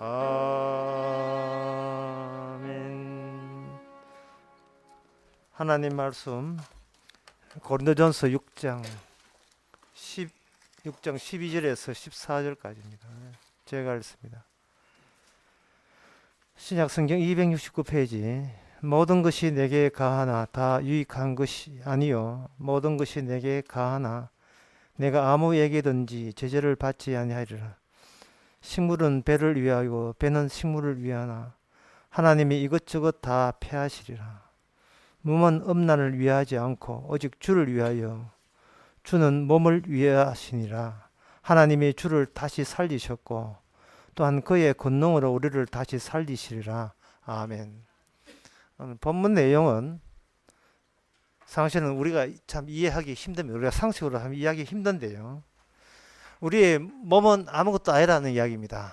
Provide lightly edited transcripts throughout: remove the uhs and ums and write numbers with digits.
아멘. 하나님 말씀 고린도전서 6장 12절에서 14절까지입니다. 제가 읽습니다. 신약성경 269페이지. 모든 것이 내게 가하나 다 유익한 것이 아니요 모든 것이 내게 가하나 내가 아무에게든지 제재를 받지 아니하리라. 식물은 배를 위하여 배는 식물을 위하나 하나님이 이것저것 다 폐하시리라. 몸은 음란을 위하지 않고 오직 주를 위하여 주는 몸을 위하시니라. 하나님이 주를 다시 살리셨고 또한 그의 권능으로 우리를 다시 살리시리라. 아멘. 본문 내용은 사실은 우리가 참 이해하기 힘듭니다. 우리가 상식으로 하면 이해하기 힘든데요. 우리의 몸은 아무것도 아니라는 이야기입니다.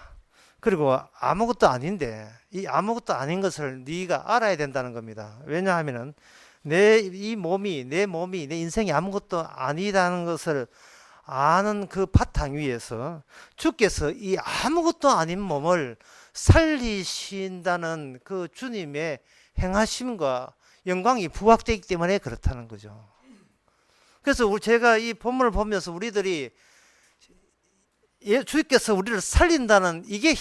그리고 아무것도 아닌데 이 아무것도 아닌 것을 네가 알아야 된다는 겁니다. 왜냐하면 내 몸이 내 인생이 아무것도 아니라는 것을 아는 그 바탕 위에서 주께서 이 아무것도 아닌 몸을 살리신다는 그 주님의 행하심과 영광이 부각되기 때문에 그렇다는 거죠. 그래서 제가 이 본문을 보면서 우리들이 주께서 우리를 살린다는 이게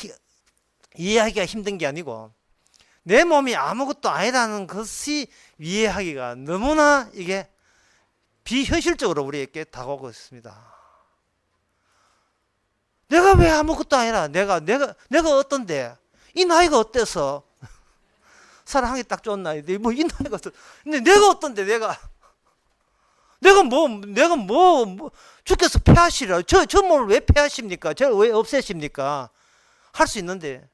이해하기가 힘든 게 아니고 내 몸이 아무것도 아니라는 것이 이해하기가 너무나 이게 비현실적으로 우리에게 다가오고 있습니다. 내가 왜 아무것도 아니라 내가 어떤데 이 나이가 어때서 사랑하기 딱 좋은 나이인데 뭐 이 나이가 어떤 근데 내가 어떤데 내가 주께서 폐하시라. 저 몸을 왜 폐하십니까? 저를 왜 없애십니까? 할 수 있는데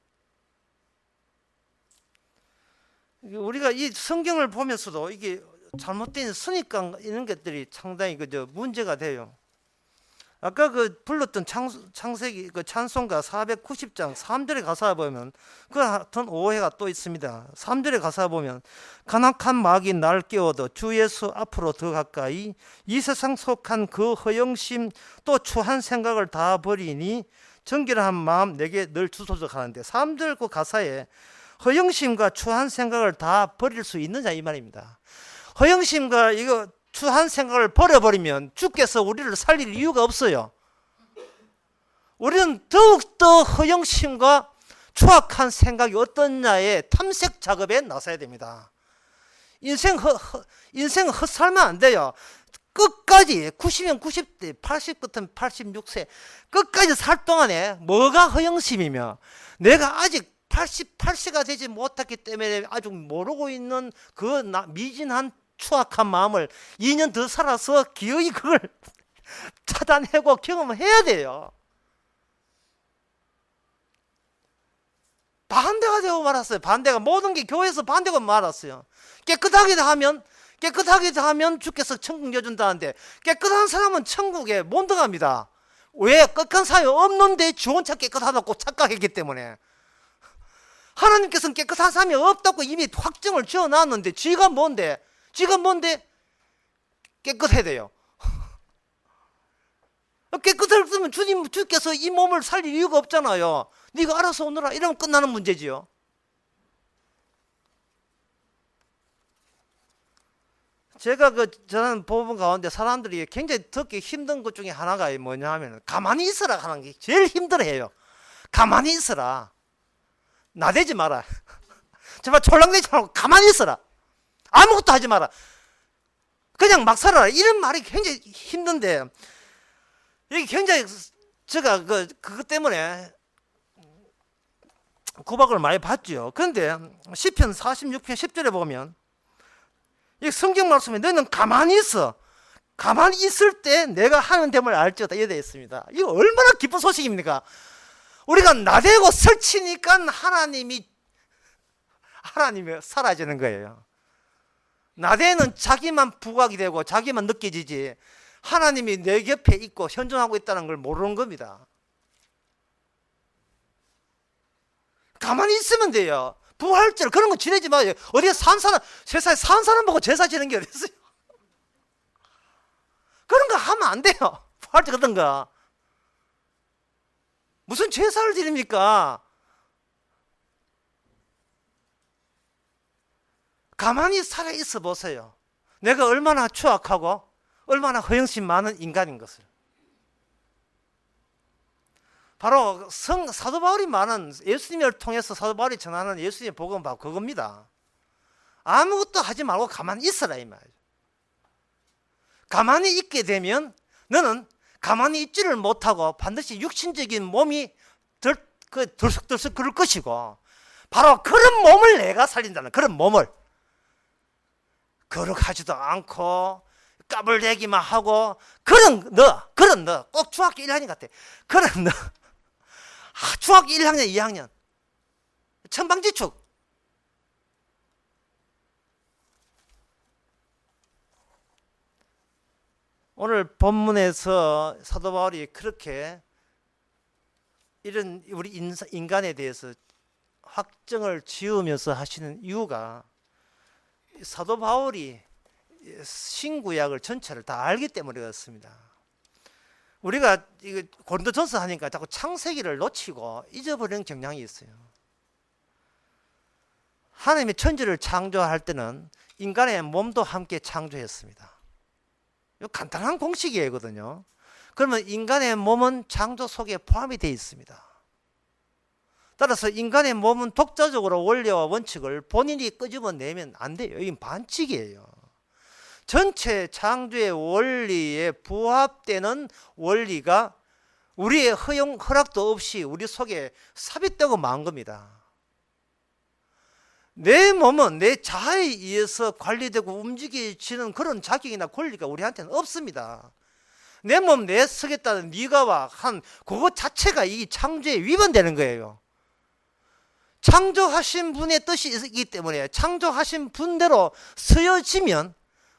우리가 이 성경을 보면서도 이게 잘못된 선입관 이런 것들이 상당히 문제가 돼요. 아까 불렀던 창세기 찬송가 490장 3절에 가사 보면 그 같은 오해가 또 있습니다. 3절에 가사 보면 간악한 마귀 날 깨워도 주 예수 앞으로 더 가까이 이 세상 속한 그 허영심 또 추한 생각을 다 버리니 정결한 마음 내게 늘 주소서 하는데 3절 그 가사에 허영심과 추한 생각을 다 버릴 수 있느냐 이 말입니다. 허영심과 이거 추한 생각을 버려버리면 주께서 우리를 살릴 이유가 없어요. 우리는 더욱더 허영심과 추악한 생각이 어떻냐의 탐색 작업에 나서야 됩니다. 인생 헛살면 안 돼요. 끝까지 90년 90대 80부터 86세 끝까지 살 동안에 뭐가 허영심이며 내가 아직 88세가 되지 못했기 때문에 아직 모르고 있는 그 미진한 추악한 마음을 2년 더 살아서 기어이 그걸 찾아내고 경험을 해야 돼요. 반대가 되고 말았어요. 반대가 모든 게 교회에서 반대가 말았어요. 깨끗하게 하면 주께서 천국 여준다는데 깨끗한 사람은 천국에 못 들어갑니다. 왜? 깨끗한 사람이 없는데 지 혼자 깨끗하다고 착각했기 때문에. 하나님께서는 깨끗한 사람이 없다고 이미 확정을 지어놨는데 지가 뭔데 깨끗해야 돼요. 깨끗했으면 주께서 이 몸을 살릴 이유가 없잖아요. 네가 알아서 오너라 이러면 끝나는 문제지요. 제가 저는 보본 가운데 사람들이 굉장히 듣기 힘든 것 중에 하나가 뭐냐 하면 가만히 있어라 하는 게 제일 힘들어해요. 가만히 있어라. 나대지 마라. 제발 촐랑대지 말고 가만히 있어라. 아무것도 하지 마라. 그냥 막 살아라. 이런 말이 굉장히 힘든데 이게 굉장히 제가 그것 때문에 구박을 많이 받죠. 그런데 시편 46편 10절에 보면 이 성경 말씀에 너는 가만히 있어. 가만히 있을 때 내가 하는 됨을 알지어다 이렇게 되어 있습니다. 이거 얼마나 기쁜 소식입니까? 우리가 나대고 설치니까 하나님이 사라지는 거예요. 나대는 자기만 부각이 되고 자기만 느껴지지 하나님이 내 곁에 있고 현존하고 있다는 걸 모르는 겁니다. 가만히 있으면 돼요. 부활절 그런 거 지내지 마요. 어디에 세상에 산 사람 보고 제사 지는 게 어딨어요. 그런 거 하면 안 돼요. 부활절 그런 거 무슨 제사를 드립니까? 가만히 살아 있어 보세요. 내가 얼마나 추악하고 얼마나 허영심 많은 인간인 것을. 바로 사도 바울이 말하는, 예수님을 통해서 사도 바울이 전하는 예수님의 복음은 바로 그겁니다. 아무것도 하지 말고 가만히 있어라 이 말이죠. 가만히 있게 되면 너는 가만히 있지를 못하고 반드시 육신적인 몸이 들썩들썩 그럴 것이고, 바로 그런 몸을 내가 살린다는, 그런 몸을 거룩하지도 않고 까불대기만 하고, 그런 너 꼭 중학교 1학년 같아. 그런 너 중학교 1학년 2학년 천방지축. 오늘 본문에서 사도 바울이 그렇게 이런 우리 인간에 대해서 확정을 지으면서 하시는 이유가, 사도 바울이 신구약을 전체를 다 알기 때문에 그렇습니다. 우리가 이거 고린도전서 하니까 자꾸 창세기를 놓치고 잊어버리는 경향이 있어요. 하나님이 천지를 창조할 때는 인간의 몸도 함께 창조했습니다. 이거 간단한 공식이거든요. 그러면 인간의 몸은 창조 속에 포함이 되어 있습니다. 따라서 인간의 몸은 독자적으로 원리와 원칙을 본인이 끄집어내면 안 돼요. 이건 반칙이에요. 전체 창조의 원리에 부합되는 원리가 우리의 허락도 없이 우리 속에 삽입되고 만 겁니다. 내 몸은 내 자아에 의해서 관리되고 움직여지는 그런 자격이나 권리가 우리한테는 없습니다. 내 몸 내 쓰겠다는 네가와 한 그것 자체가 이 창조에 위반되는 거예요. 창조하신 분의 뜻이 있기 때문에 창조하신 분대로 쓰여지면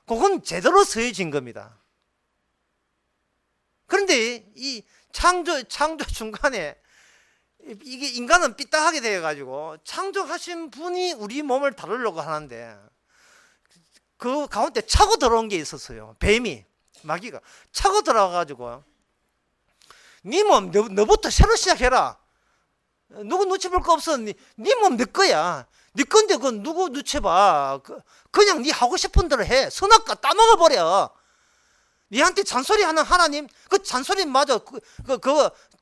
그건 제대로 쓰여진 겁니다. 그런데 이 창조 중간에 이게 인간은 삐딱하게 되어가지고 창조하신 분이 우리 몸을 다루려고 하는데 그 가운데 차고 들어온 게 있었어요. 뱀이, 마귀가 차고 들어와가지고 네 몸 너부터 새로 시작해라. 누구 눈치 볼 거 없어. 네 몸 네 거야. 네 건데 그건 누구 눈치 봐. 그냥 네 하고 싶은 대로 해. 선악과 따먹어버려. 네한테 잔소리하는 하나님, 그 잔소리마저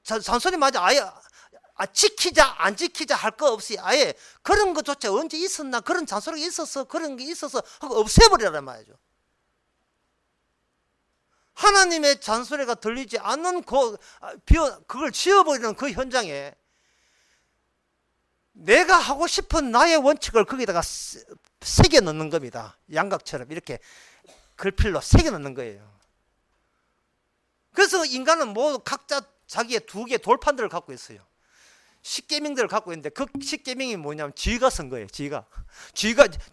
잔소리마저 아예 지키자 안 지키자 할 거 없이 아예 그런 것조차 언제 있었나, 그런 잔소리가 있었어, 그런 게 있어서 하고 없애버리란 말이죠. 하나님의 잔소리가 들리지 않는 그걸 지워버리는 그 현장에 내가 하고 싶은 나의 원칙을 거기다가 새겨 넣는 겁니다. 양각처럼 이렇게 글필로 새겨 넣는 거예요. 그래서 인간은 모두 각자 자기의 두 개 돌판들을 갖고 있어요. 십계명들을 갖고 있는데 그 십계명이 뭐냐면 지가 쓴 거예요. 지가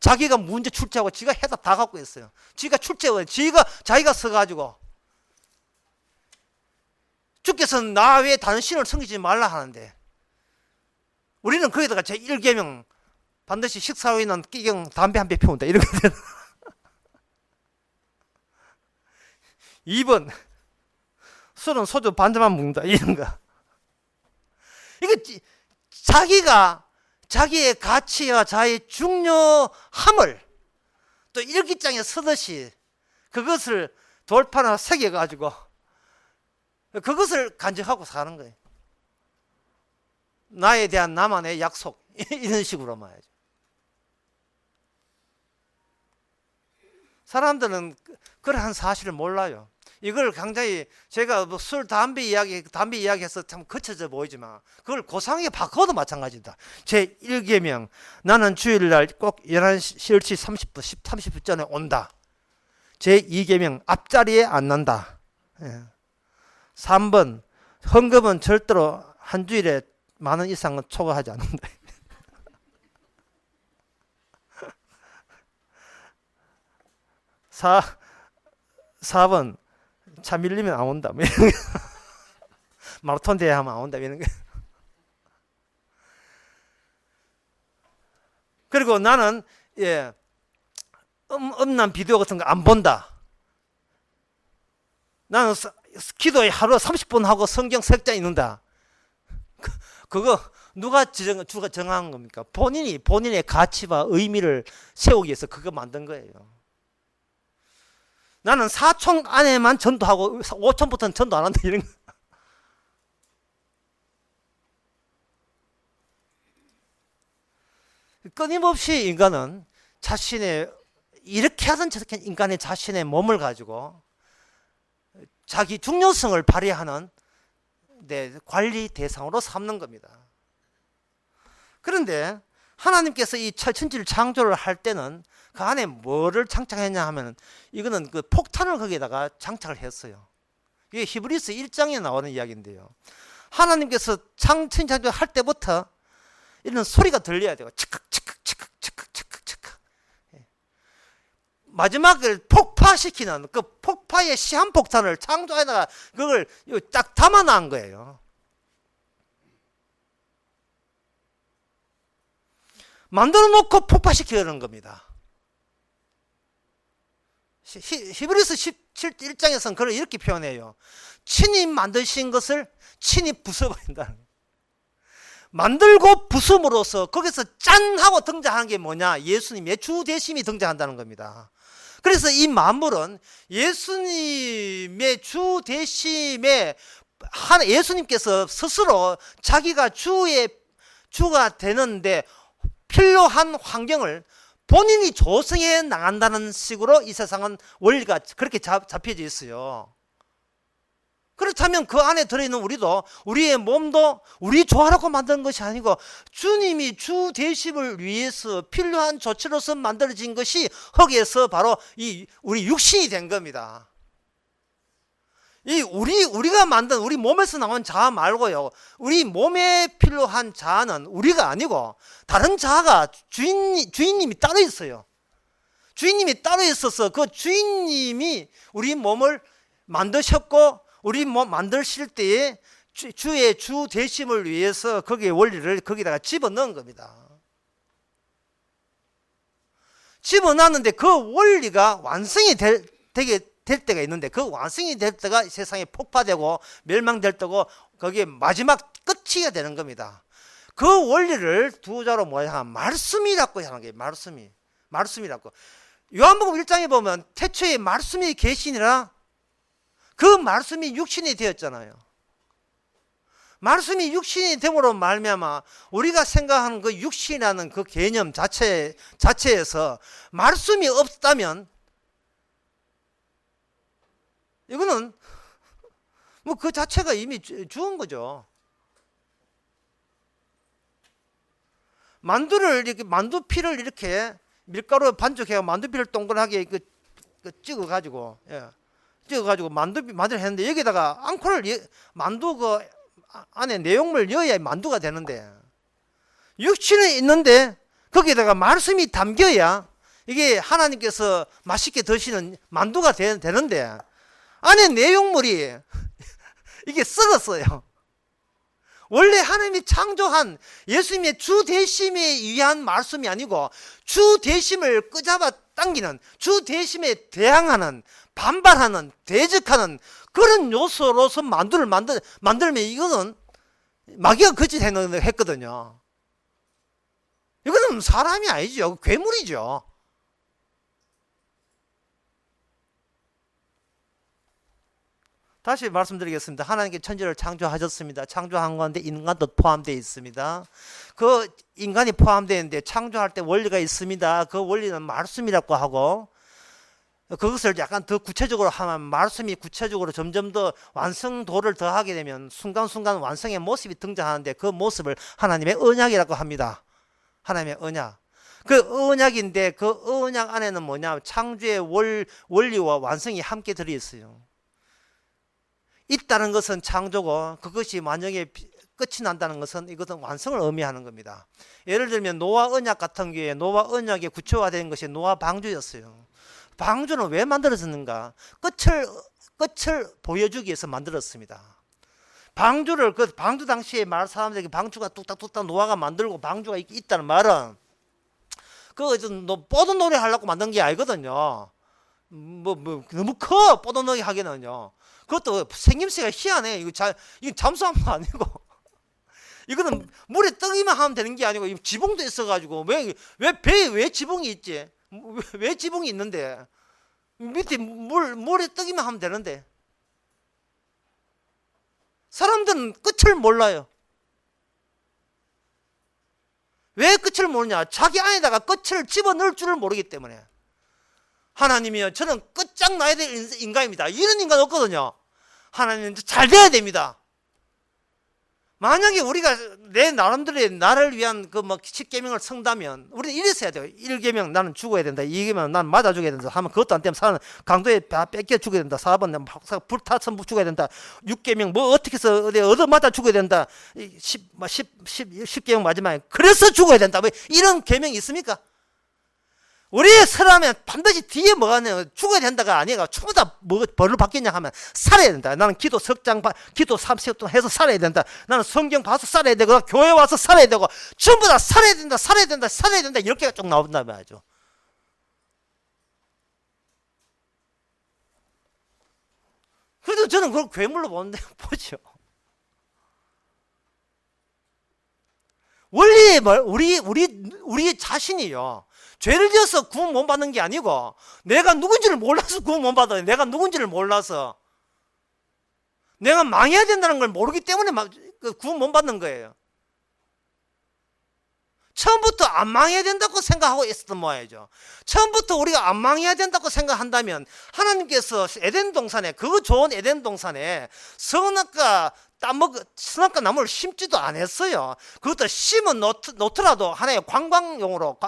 자기가 문제 출제하고 지가 해답 다 갖고 있어요. 지가 출제하고 자기가 써가지고 주께서는 나 외에 다른 신을 섬기지 말라 하는데 우리는 거기다가 제1계명 반드시 식사 후에는 끼경 담배 한 배 피운다 이렇게 되는 2번 술은 소주 반 잔만 먹는다 이런 거. 이거 자기가 자기의 가치와 자기의 중요함을 또 일기장에 쓰듯이 그것을 돌판에 새겨가지고 그것을 간직하고 사는 거예요. 나에 대한 나만의 약속 이런 식으로 말이죠. 사람들은 그러한 사실을 몰라요. 이걸 굉장히 제가 뭐 술, 담배 이야기해서 참 거쳐져 보이지만 그걸 고상하게 바꿔도 마찬가지입니다. 제 1계명 나는 주일날 꼭 11시 30분 전에 온다. 제 2계명 앞자리에 앉는다. 3번 헌금은 절대로 한 주일에 만원 이상은 초과하지 않는다. 4번 차 밀리면 안 온다. 마라톤 대회 하면 안 온다. 이런 거. 그리고 나는 음란 비디오 같은 거 안 본다. 나는 기도에 하루 30분 하고 성경 3장 읽는다. 그거 주가 정한 겁니까? 본인의 가치와 의미를 세우기 위해서 그거 만든 거예요. 나는 4촌 안에만 전도하고 5촌부터는 전도 안 한다 이런 거. 끊임없이 인간은 자신의 이렇게 하든 저렇게 인간의 자신의 몸을 가지고 자기 중요성을 발휘하는 관리 대상으로 삼는 겁니다. 그런데 하나님께서 이 천지를 창조를 할 때는 그 안에 뭐를 장착했냐 하면 이거는 그 폭탄을 거기에다가 장착을 했어요. 이게 히브리서 1장에 나오는 이야기인데요. 하나님께서 천지 창조할 때부터 이런 소리가 들려야 돼요. 치칵 치칵 치칵 치칵 치칵 치칵. 마지막을 폭파시키는 그 폭파의 시한폭탄을 창조에다가 그걸 딱 담아놓은 거예요. 만들어 놓고 폭파시키는 겁니다. 히브리서 17장에서는 그걸 이렇게 표현해요. 친히 만드신 것을 친히 부숴버린다는 거예요. 만들고 부숨으로써 거기서 짠 하고 등장하는 게 뭐냐? 예수님의 주대심이 등장한다는 겁니다. 그래서 이 만물은 예수님의 주대심에 예수님께서 스스로 자기가 주가 되는데 필요한 환경을 본인이 조성해 나간다는 식으로 이 세상은 원리가 그렇게 잡혀져 있어요. 그렇다면 그 안에 들어있는 우리도 우리의 몸도 우리 좋아라고 만든 것이 아니고 주님이 주 대심을 위해서 필요한 조치로서 만들어진 것이 거기에서 바로 우리 육신이 된 겁니다. 우리가 만든 우리 몸에서 나온 자아 말고요. 우리 몸에 필요한 자아는 우리가 아니고 다른 자아가 주인님이 따로 있어요. 주인님이 따로 있어서 그 주인님이 우리 몸을 만드셨고 우리 몸 만드실 때에 주의 주 대심을 위해서 거기에 원리를 거기다가 집어넣은 겁니다. 집어넣었는데 그 원리가 완성이 될 때가 있는데 그 완성이 될 때가 세상에 폭파되고 멸망될 때고 거기에 마지막 끝이가 되는 겁니다. 그 원리를 두 자로 뭐야? 말씀이라고 하는 게 말씀이라고. 요한복음 1장에 보면 태초에 말씀이 계시니라 그 말씀이 육신이 되었잖아요. 말씀이 육신이 됨으로 말미암아 우리가 생각하는 그 육신이라는 그 개념 자체에서 말씀이 없다면 이거는 뭐 그 자체가 이미 죽은 거죠. 만두피를 이렇게 밀가루에 반죽해서 만두피를 동그랗게 찍어가지고 만두를 했는데 여기다가 만두 그 안에 내용물 넣어야 만두가 되는데 육신은 있는데 거기에다가 말씀이 담겨야 이게 하나님께서 맛있게 드시는 만두가 되는데 안에 내용물이 이게 썩었어요. 원래 하나님이 창조한 예수님의 주 대심에 의한 말씀이 아니고 주 대심을 끄잡아 당기는 주 대심에 대항하는 반발하는 대적하는 그런 요소로서 만두를 만들면 이거는 마귀가 했거든요. 이거는 사람이 아니죠. 괴물이죠. 다시 말씀드리겠습니다. 하나님께 천지를 창조하셨습니다. 창조한 건데 인간도 포함되어 있습니다. 그 인간이 포함되어 있는데 창조할 때 원리가 있습니다. 그 원리는 말씀이라고 하고 그것을 약간 더 구체적으로 하면 말씀이 구체적으로 점점 더 완성도를 더하게 되면 순간순간 완성의 모습이 등장하는데 그 모습을 하나님의 언약이라고 합니다. 하나님의 언약. 그 언약인데 그 언약 안에는 뭐냐? 창조의 원리와 완성이 함께 들어있어요. 있다는 것은 창조고 그것이 완전히 끝이 난다는 것은 이것은 완성을 의미하는 겁니다. 예를 들면 노아 언약 같은 경우에 노아 언약의 구체화된 것이 노아 방주였어요. 방주는 왜 만들어졌는가? 끝을 보여주기 위해서 만들었습니다. 그 방주 당시에 말 사람들에게 방주가 뚝딱뚝딱 노아가 만들고 방주가 있다는 말은 뽀든 놀이 하려고 만든 게 아니거든요. 너무 커 뽀든 놀이 하기는요. 그것도 생김새가 희한해. 이거 잠수함도 아니고 이거는 물에 뜨기만 하면 되는 게 아니고 지붕도 있어가지고 왜 배에 왜 지붕이 있지? 왜 지붕이 있는데 밑에 물에 뜨기만 하면 되는데 사람들은 끝을 몰라요. 왜 끝을 모르냐? 자기 안에다가 끝을 집어넣을 줄을 모르기 때문에. 하나님이요, 저는 끝장나야 될 인간입니다. 이런 인간 없거든요. 하나님은 잘 돼야 됩니다. 만약에 우리가 내 나름대로의 나를 위한 그 뭐 10계명을 성다면 우리는 이래서 해야 돼요. 1계명 나는 죽어야 된다. 2계명 나는 맞아 죽어야 된다. 하면 그것도 안 되면 4는 강도에 뺏겨 죽어야 된다. 4번 불타서 죽어야 된다. 6계명 뭐 어떻게 해서 얻어 맞아 죽어야 된다. 10계명 마지막에 그래서 죽어야 된다. 뭐 이런 계명이 있습니까? 우리의 사람은 반드시 뒤에 뭐가 있냐, 죽어야 된다가 아니라 전부 다 뭐 벌을 받겠냐 하면 살아야 된다. 나는 기도 석장, 기도 30일 동안 해서 살아야 된다. 나는 성경 봐서 살아야 되고 교회 와서 살아야 되고 전부 다 살아야 된다, 살아야 된다, 살아야 된다 이렇게가 쭉 나온단 말이죠. 그래도 저는 그걸 괴물로 보는데 보죠. 원리 우리 자신이요. 죄를 지어서 구원 못 받는 게 아니고 내가 누군지를 몰라서 구원 못 받아요. 내가 누군지를 몰라서 내가 망해야 된다는 걸 모르기 때문에 구원 못 받는 거예요. 처음부터 안 망해야 된다고 생각하고 있었던 모양이죠. 처음부터 우리가 안 망해야 된다고 생각한다면 하나님께서 에덴 동산에, 그 좋은 에덴 동산에 선악과 나무를 심지도 않았어요. 그것도 심은 놓더라도 하나의 관광용으로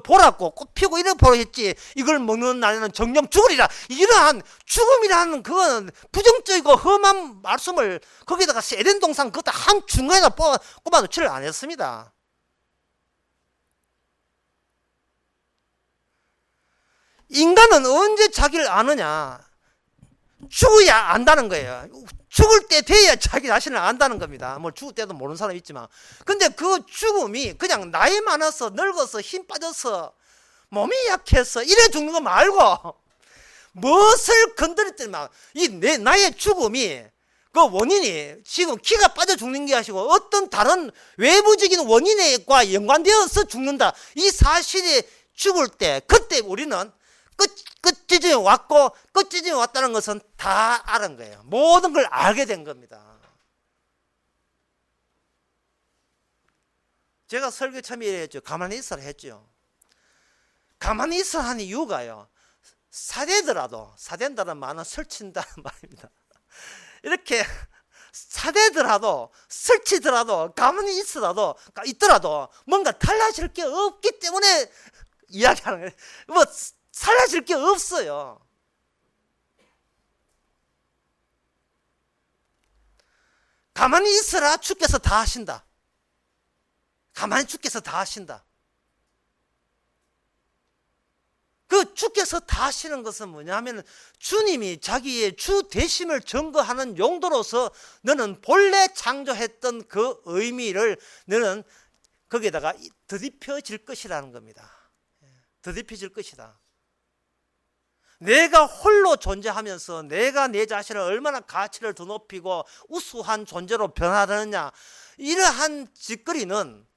보라고 꽃 피고 이래 보였지, 이걸 먹는 날에는 정령 죽으리라. 이러한 죽음이라는 그건 부정적이고 험한 말씀을 거기다가 에덴 동산 그것도 한 중간에다 꼽아 놓지를 않았습니다. 인간은 언제 자기를 아느냐? 죽어야 안다는 거예요. 죽을 때 돼야 자기 자신을 안다는 겁니다. 뭐 죽을 때도 모르는 사람 있지만, 근데 그 죽음이 그냥 나이 많아서 늙어서 힘 빠져서 몸이 약해서 이래 죽는 거 말고 무엇을 건드릴 때만 나의 죽음이 그 원인이 지금 키가 빠져 죽는 게 아니고 어떤 다른 외부적인 원인과 연관되어서 죽는다. 이 사실이 죽을 때 그때 우리는 끝지점에 왔고, 끝지점에 왔다는 것은 다 아는 거예요. 모든 걸 알게 된 겁니다. 제가 설교 처음에 했죠. 가만히 있어라 했죠. 가만히 있어라 하는 이유가요, 사대더라도 말은 설친다는 말입니다. 이렇게 사대더라도 설치더라도 가만히 있더라도 뭔가 달라질 게 없기 때문에 이야기하는 거예요. 뭐 달라질 게 없어요. 가만히 있어라 주께서 다 하신다. 가만히 주께서 다 하신다. 그 주께서 다 하시는 것은 뭐냐 하면 주님이 자기의 주 되심을 증거하는 용도로서 너는 본래 창조했던 그 의미를 너는 거기에다가 더딥혀질 것이라는 겁니다. 더딥혀질 것이다. 내가 홀로 존재하면서 내가 내 자신을 얼마나 가치를 더 높이고 우수한 존재로 변화하느냐, 이러한 짓거리는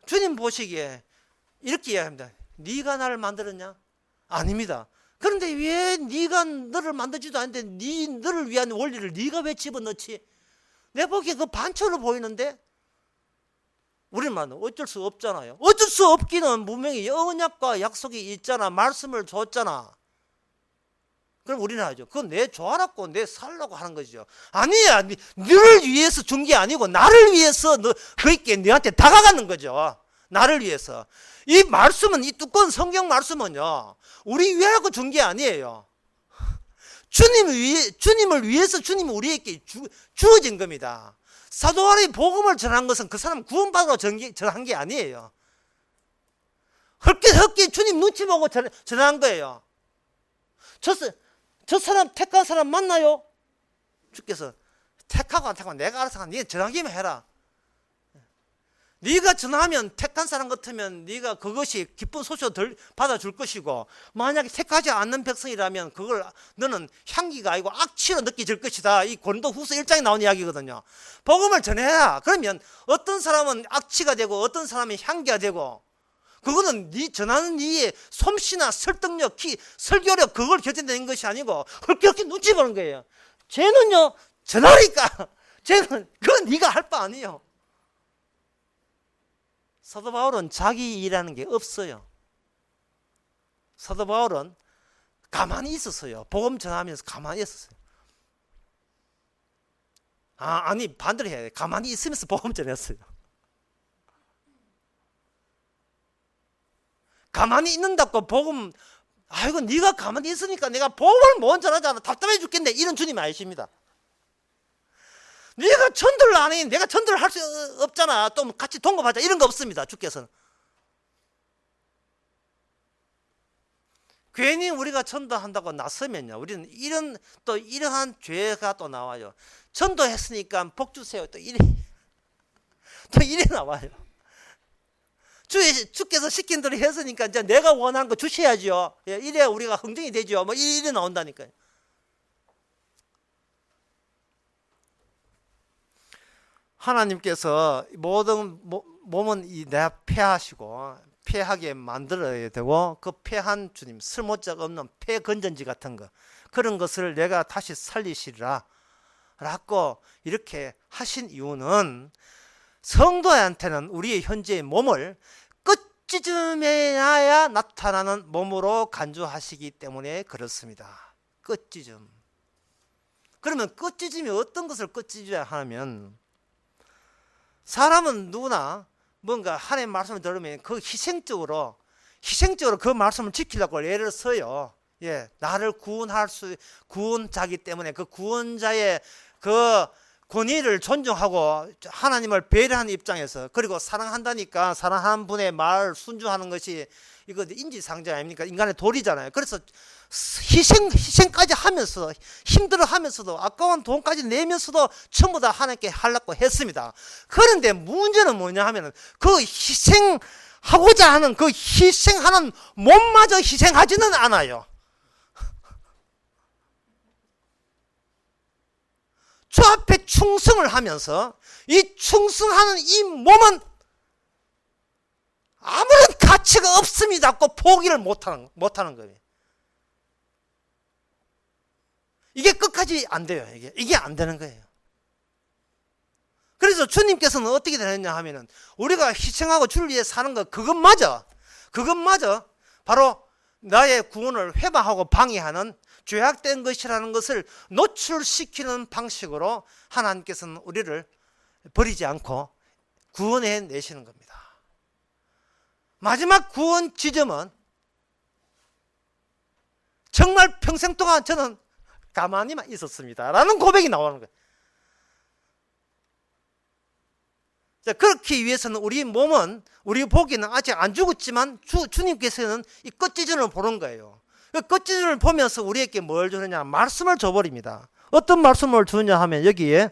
주님 보시기에 이렇게 이야기합니다. 네가 나를 만들었냐? 아닙니다. 그런데 왜 네가 너를 만들지도 않는데 너를 위한 원리를 네가 왜 집어넣지? 내 보기에 그 반초로 보이는데 우리만 어쩔 수 없잖아요. 어쩔 수 없기는 분명히 언약과 약속이 있잖아. 말씀을 줬잖아. 그럼 우리는 하죠. 그건 내 좋아라고 내 살라고 하는 거죠. 아니야, 너를 위해서 준 게 아니고 나를 위해서 그렇게 너한테 다가가는 거죠. 나를 위해서. 이 말씀은, 이 두꺼운 성경 말씀은요, 우리 위하고 준 게 아니에요. 주님을 위해서 주님이 우리에게 주어진 겁니다. 사도 바울이 복음을 전한 것은 그 사람 구원받으러 전한 게 아니에요. 헐게 주님 눈치 보고 전한 거예요. 저 사람 택한 사람 맞나요? 주께서 택하고 안 택하고 내가 알아서 하는, 네 전하기만 해라. 네가 전하면 택한 사람 같으면 네가 그것이 기쁜 소식을 받아줄 것이고, 만약에 택하지 않는 백성이라면 그걸 너는 향기가 아니고 악취로 느껴질 것이다. 이 고린도후서 1장에 나온 이야기거든요. 복음을 전해라. 그러면 어떤 사람은 악취가 되고 어떤 사람은 향기가 되고, 그거는 네 전하는 네의 솜씨나 설득력, 설교력 그걸 결정되는 것이 아니고 그렇게 눈치 보는 거예요. 쟤는요 전하니까 쟤는 그건 네가 할 바 아니에요. 사도 바울은 자기 일하는 게 없어요. 사도 바울은 가만히 있었어요. 복음 전하면서 가만히 있었어요. 아니 반대로 해야 돼. 가만히 있으면서 복음 전했어요. 가만히 있는다고 복음, 아이고 네가 가만히 있으니까 내가 복음을 못 전하잖아. 답답해 죽겠네. 이런 주님 아니십니다. 네가 전도를 안 해. 내가 전도를 할 수 없잖아. 또 같이 동급하자. 이런 거 없습니다. 주께서는. 괜히 우리가 전도한다고 나서면요, 우리는 이러한 죄가 또 나와요. 전도했으니까 복 주세요. 또 이래 나와요. 주께서 시킨 대로 했으니까 이제 내가 원하는 거 주셔야죠. 이래야 우리가 흥정이 되죠. 뭐 이래 나온다니까요. 하나님께서 모든 몸은 내가 폐하시고 폐하게 만들어야 되고, 그 폐한 주님, 쓸모자가 없는 폐건전지 같은 거, 그런 것을 내가 다시 살리시리라 라고 이렇게 하신 이유는, 성도한테는 우리의 현재의 몸을 끝지점에야 나타나는 몸으로 간주하시기 때문에 그렇습니다. 끝지점. 그러면 끝지점이 어떤 것을 끝지점이야 하면, 사람은 누구나 뭔가 하나님의 말씀을 들으면 그 희생적으로 그 말씀을 지키려고 예를 써요. 나를 구원자기 때문에 그 구원자의 그 권위를 존중하고 하나님을 배려하는 입장에서, 그리고 사랑한다니까 사랑하는 분의 말 순종하는 것이 이거 인지상정 아닙니까? 인간의 도리잖아요. 그래서 희생까지 하면서, 힘들어 하면서도, 아까운 돈까지 내면서도 전부 다 하나님께 하려고 했습니다. 그런데 문제는 뭐냐 하면은, 그 희생하고자 하는 그 희생하는 몸마저 희생하지는 않아요. 주 앞에 충성을 하면서 이 충성하는 이 몸은 아무런 가치가 없습니다. 꼭 포기를 못하는 거예요. 이게 끝까지 안 돼요. 이게 안 되는 거예요. 그래서 주님께서는 어떻게 되느냐 하면은, 우리가 희생하고 주를 위해 사는 것, 그것마저 바로 나의 구원을 회방하고 방해하는 죄악된 것이라는 것을 노출시키는 방식으로 하나님께서는 우리를 버리지 않고 구원해 내시는 겁니다. 마지막 구원 지점은 정말 평생 동안 저는 가만히만 있었습니다 라는 고백이 나오는 거예요. 자, 그렇기 위해서는 우리 몸은, 우리 보기는 아직 안 죽었지만 주님께서는 이 끝지점을 보는 거예요. 그 끝지점을 보면서 우리에게 뭘 주느냐? 말씀을 줘버립니다. 어떤 말씀을 주느냐 하면, 여기에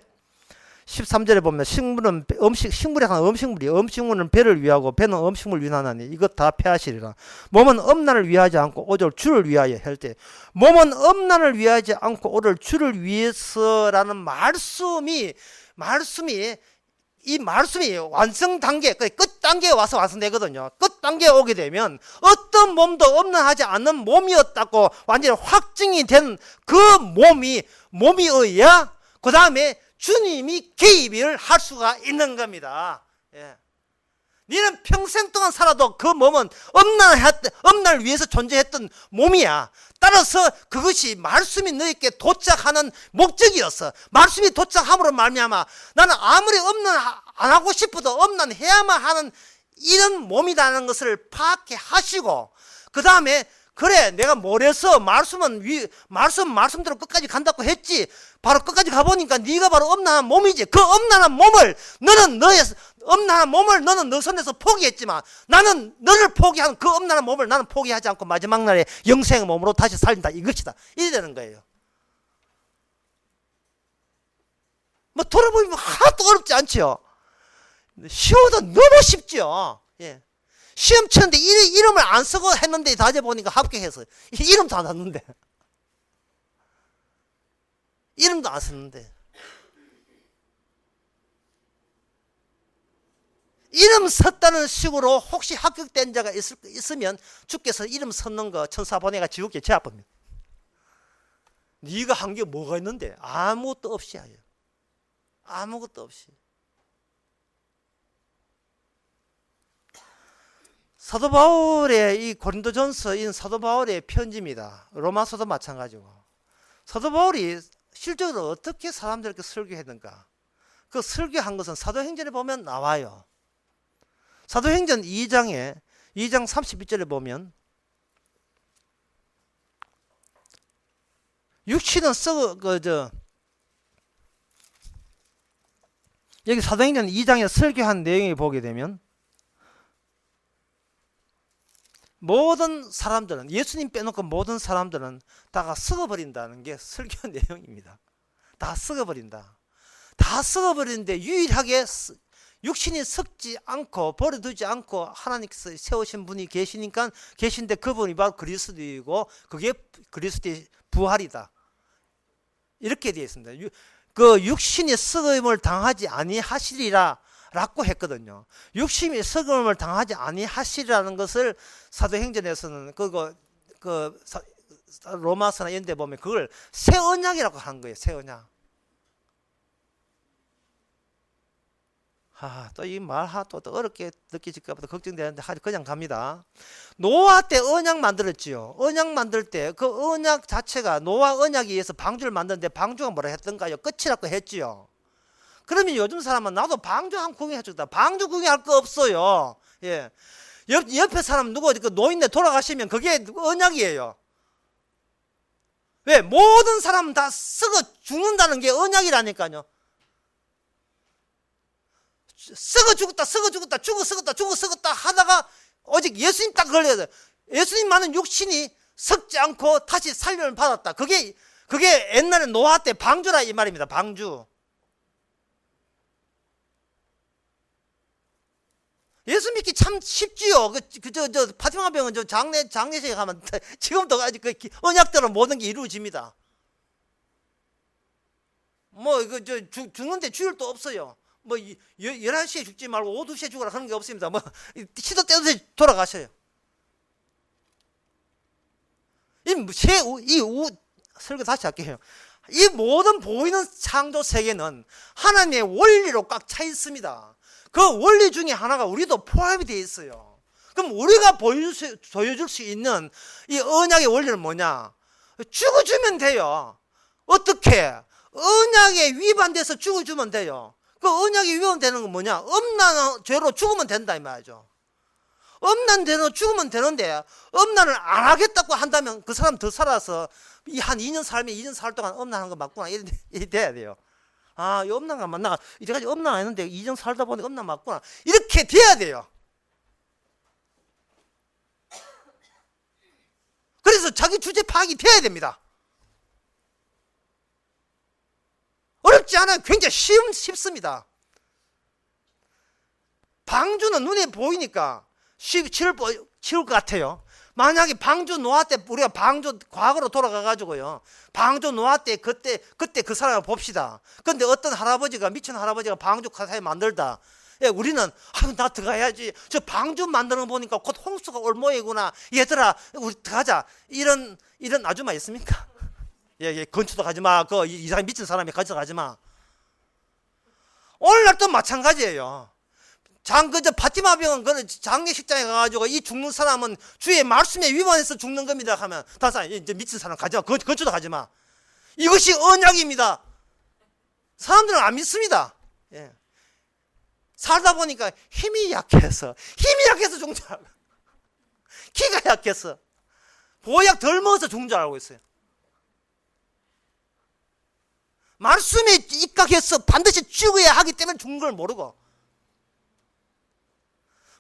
13절에 보면 식물에 관한 음식물은 배를 위하고 배는 음식물을 위하나니 이것 다 폐하시리라. 몸은 음란을 위하지 않고 오직 주를 위하여 할 때, 몸은 음란을 위하지 않고 오직 주를 위해서라는 말씀이 이 말씀이 완성 단계, 끝 단계에 와서 완성되거든요. 끝 단계에 오게 되면 어떤 몸도 음란하지 않는 몸이었다고 완전히 확증이 된 그 몸이어야 그 다음에 주님이 개입을 할 수가 있는 겁니다. 너는 평생 동안 살아도 그 몸은 음란을 위해서 존재했던 몸이야. 따라서 그것이 말씀이 너에게 도착하는 목적이었어. 말씀이 도착함으로 말미암아 나는 아무리 음란 안 하고 싶어도 음란해야만 하는 이런 몸이라는 것을 파악해 하시고, 그 다음에 그래 내가 뭘 해서 말씀대로 끝까지 간다고 했지. 바로 끝까지 가보니까 네가 바로 음란한 몸이지. 그 음란한 몸을 너는 너 손에서 포기했지만 나는 너를 포기한 그 음란한 몸을 나는 포기하지 않고 마지막 날에 영생의 몸으로 다시 살린다, 이것이다. 이래 되는 거예요. 뭐 돌아보면 하나도 어렵지 않죠. 쉬워도 너무 쉽죠. 예. 시험 치는데 이름을 안 쓰고 했는데 다시 보니까 합격해서 이름도 안 썼는데 이름도 안 썼는데 이름 썼다는 식으로 혹시 합격된 자가 있으면 주께서 이름 썼는 거 천사 보내가 지옥에 제압합니다. 네가 한 게 뭐가 있는데 아무것도 없이 하여. 아무것도 없이. 사도 바울의 이 고린도전서인 사도 바울의 편지입니다. 로마서도 마찬가지고. 사도 바울이 실제로 어떻게 사람들에게 설교했는가? 그 설교한 것은 사도행전에 보면 나와요. 사도행전 2장 32절에 보면 육신은 여기 사도행전 2장에 설교한 내용을 보게 되면 모든 사람들은 예수님 빼놓고 모든 사람들은 다 썩어버린다는 게 설교 내용입니다. 다 썩어버린다. 다 썩어버리는데 유일하게 육신이 썩지 않고 버려두지 않고 하나님께서 세우신 분이 계신데 그분이 바로 그리스도이고 그게 그리스도의 부활이다. 이렇게 되어 있습니다. 그 육신이 썩음을 당하지 아니하시리라 라고 했거든요. 육신이 썩음을 당하지 아니하시리라는 것을 사도행전에서는 로마서나 이런 데 보면 그걸 새 언약이라고 하는 거예요. 새 언약. 또 이 말 또 어렵게 느끼질까 봐 걱정되는데 그냥 갑니다. 노아 때 언약 만들었지요. 언약 만들 때 그 언약 자체가 노아 언약에 의해서 방주를 만드는데 방주가 뭐라 했던가요? 끝이라고 했지요. 그러면 요즘 사람은 나도 방주 한번 구경해 주다. 방주 구경할 거 없어요. 예. 옆에 사람 누구 그 노인네 돌아가시면 그게 언약이에요. 왜? 모든 사람은 다 썩어 죽는다는 게 언약이라니까요. 썩어 죽었다 죽어 썩었다 하다가 오직 예수님 딱 걸려야 돼. 예수님만은 육신이 썩지 않고 다시 살림을 받았다. 그게 옛날에 노아 때 방주라 이 말입니다. 방주. 예수 믿기 참 쉽지요. 파티마 병은 장례식에 가면 지금도 아직 그 언약대로 모든 게 이루어집니다. 죽는데 주일도 없어요. 11시에 죽지 말고 오후 2시에 죽으라 하는 게 없습니다. 시도 때도 돌아가셔요. 설교 다시 할게요. 이 모든 보이는 창조 세계는 하나님의 원리로 꽉 차 있습니다. 그 원리 중에 하나가 우리도 포함이 되어 있어요. 그럼 우리가 보여줄 수 있는 이 언약의 원리는 뭐냐? 죽어주면 돼요. 어떻게? 언약에 위반돼서 죽어주면 돼요. 그 언약이 위반되는 건 뭐냐? 엄난 죄로 죽으면 된다 이 말이죠. 엄난 죄로 죽으면 되는데 엄난을 안 하겠다고 한다면 그 사람 더 살아서 한 2년 살면 2년 살 동안 엄난한 거 맞구나 이래 돼야 돼요. 이 엄난가 맞나? 이제까지 엄난 안 했는데 2년 살다 보니 엄난 맞구나. 이렇게 돼야 돼요. 그래서 자기 주제 파악이 돼야 됩니다. 어렵지 않아요. 굉장히 쉽습니다. 방주는 눈에 보이니까 치울 것 같아요. 만약에 방주 노아 때 우리가 방주 과거로 돌아가 가지고요. 방주 노아 때 그때 그 사람을 봅시다. 근데 어떤 할아버지가 미친 할아버지가 방주 가사에 만들다. 우리는 나 들어가야지. 저 방주 만드는 거 보니까 곧 홍수가 올 모양이구나. 얘들아 우리 들어가자. 이런 아줌마 있습니까? 건축도 가지 마. 이 사람 미친 사람이 건축 가지 마. 오늘날도 마찬가지예요. 파티마 병은 장례식장에 가가지고 이 죽는 사람은 주의 말씀에 위반해서 죽는 겁니다 하면 다른 사람 이제 미친 사람 가지 마. 건축도 가지 마. 이것이 언약입니다. 사람들은 안 믿습니다. 살다 보니까 힘이 약해서 죽는 줄 알고 키가 약해서 보약 덜 먹어서 죽는 줄 알고 있어요. 말씀에 입각해서 반드시 죽어야 하기 때문에 죽는 걸 모르고